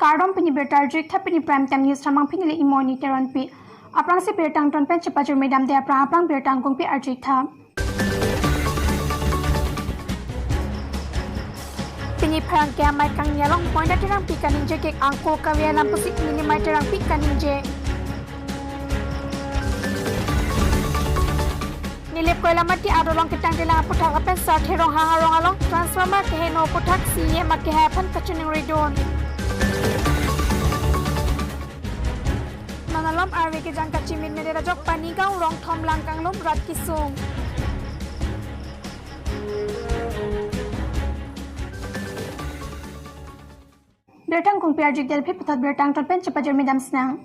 Kardom pini bertarjuk thapini prime time news ramang pini le imoni teron pi aprang si bertang ton pen cepajur medam de aprang bertang kong pi arjik tha pini prang ke amai kang nyalong point terang pi kaning je kek angko kawia lampu sik mini mai terang pi kaning je nilip koila mati adolong kitang dilang puthak apen sa therong hangarong along transformer ke no puthak siye mak ke hapan kachuning redon Nanalom arwe ke jangka cimin mere rajok pani gaung rong thom langkang lom rat kisung Bertang kung piarjik del phi putat bertang ton pen cepajur medam snang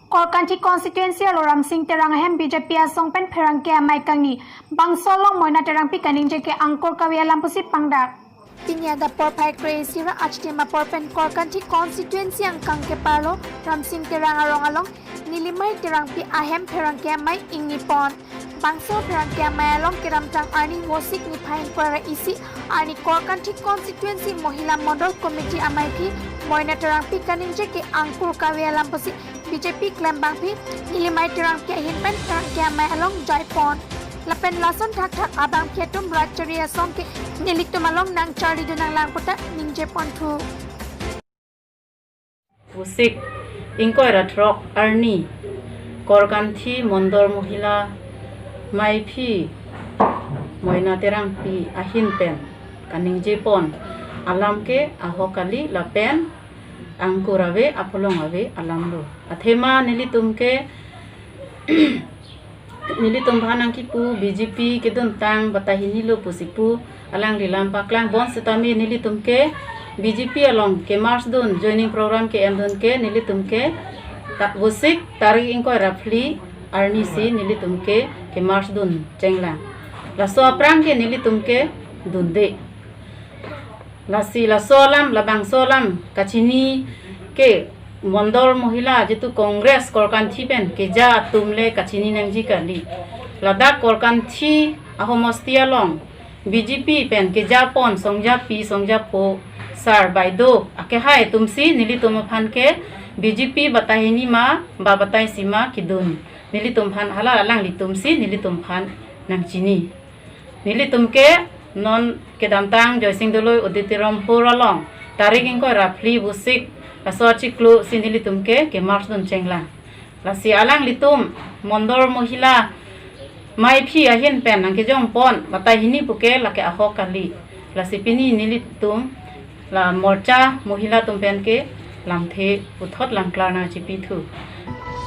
Korkanti constituency aloram sing terang hem BJP asong pen pherang ke amai kangni bangsolong moina terang pi kaning je ke angkor kawia lampusi pangdak Tinya da por pai crazy ra achtima por pen korkanti constituency ang kang ke palo ramsing terang arong along nilimai terang pi ahem pherang ke amai ingipon bangso pherang ke amai along kiram tang ani wosik ni phain para isi ani korkanti constituency mohila model committee amai pi moina terang pi kaning je ke angkor kawia lampusi BJP claim bang pi nilimai terang ke hin pen terang ke amai along jaipon Lapen lason thak thak abang pietum racharia song ke nilik tumalong nang chari dunang lang puta ningje pontu Pusik ingkoi ratrok arni korkanthi mondor mohila mai phi moina terang pi ahin pen kaning jepon alam ke ahokali lapen angkurave apolong ave alamdo athema nilitum ke Nilitum bhanang kipu BJP kedun tang batahini lo pusipu alang dilam paklang bon setami nilitum ke BJP along ke mars dun joining program ke endun ke nilitum ke busik tarik ingko rafli arni si nilitum ke mars dun chengla la so aprang ke nilitum ke dunde la si la solam la bang solam kachini ke Mondor mohila jitu kongres korkanthi pen keja tumle kachini nangji kali ladak korkanthi ahomostia long BJP pen keja pon songja pi songja po sar baido ake hai tumsi nili tumaphan ke BJP batahini ma ba batai sima kidun nili tumphan hala lang li tumsi nili tumphan nangchini nili tumke non kedamtang joising doloi uditiram horalong tarik ingko rafli busik Aso ciklu sindili tumke ke mars dun chengla la si alang litum mondor mohila mai phi ahin pen ang ke jong pon batai hini puke la ke aho kali la si pini nilitum la morcha mohila tum pen ke lamthe uthot langklarna chipi thu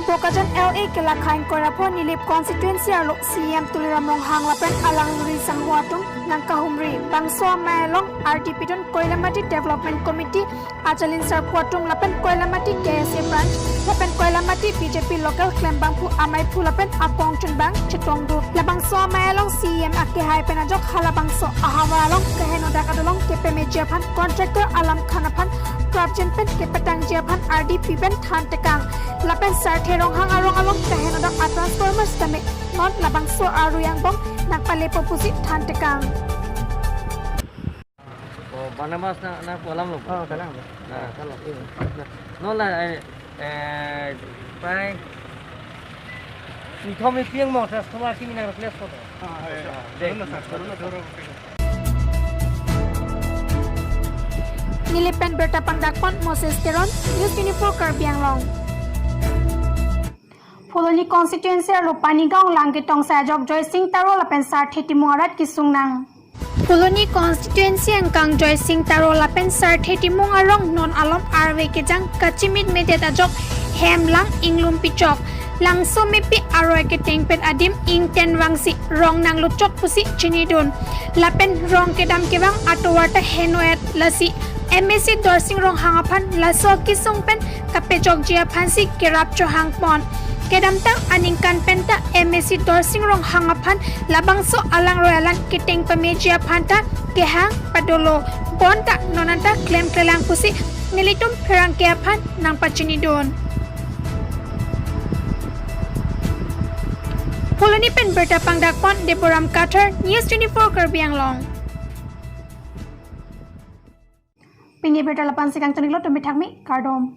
Bokajan LA ke la khain korapo nilip constituency alo CM tuliram long hang lapen alang ri sangwatung nang kahumri bangso mailong RDP don Koilamati Development Committee ajalin sar kwatung lapen Koilamati KSA branch lapen Koilamati BJP local claim bangpu amai pu lapen akong chun bang chitongdu la bangso mailong CM akke hai penajok hala bangso ahawalong kaheno dakadolong kepe mejiapan contractor alam khanapan Prabjan pen kepetang jiapan RDP pen than tekang lapen sar therong hang arong along kaheno dak transformers tame not labang so aru yang bong nakpale popusi than tekang Panamas na kolam lo. Oh, kalam. Nah, kalam. No la pai ni thome piang mo transformer ki mina replace ko. Nilipen berta pangdakpon Moses Teron News 24 Karbiang Long Pholoni constituency alo Panigaung Langitong Sajok Joy Singh Taro lapen sar theti muarat kisungnang Pholoni constituency angkang Joy Singh Taro lapen sar theti mungarong non alom arwe kejang kachimit medet ajok hemlang inglum pichok langso mepi aroy ke tengpen adim ing ten wangsi rong nang luchok pusi chinidun lapen rong kedam kebang atowata henoet lasi MSC dorsing rong hangapan laso kisung pen kapejok jia phansi kerap cho hangpon kedamtang aningkan penta MSC dorsing rong hangapan labangso alang royalan kiteng pamejia phanta kehang padolo bonta nonanta claim kelang pusi nilitum pherang ke phan nang pachinidon Pholoni pen berta pangdakpon Deborah Carter News 24 Karbiang Long Pini berta lapan sikang tonik lo tumi thakmi kardom.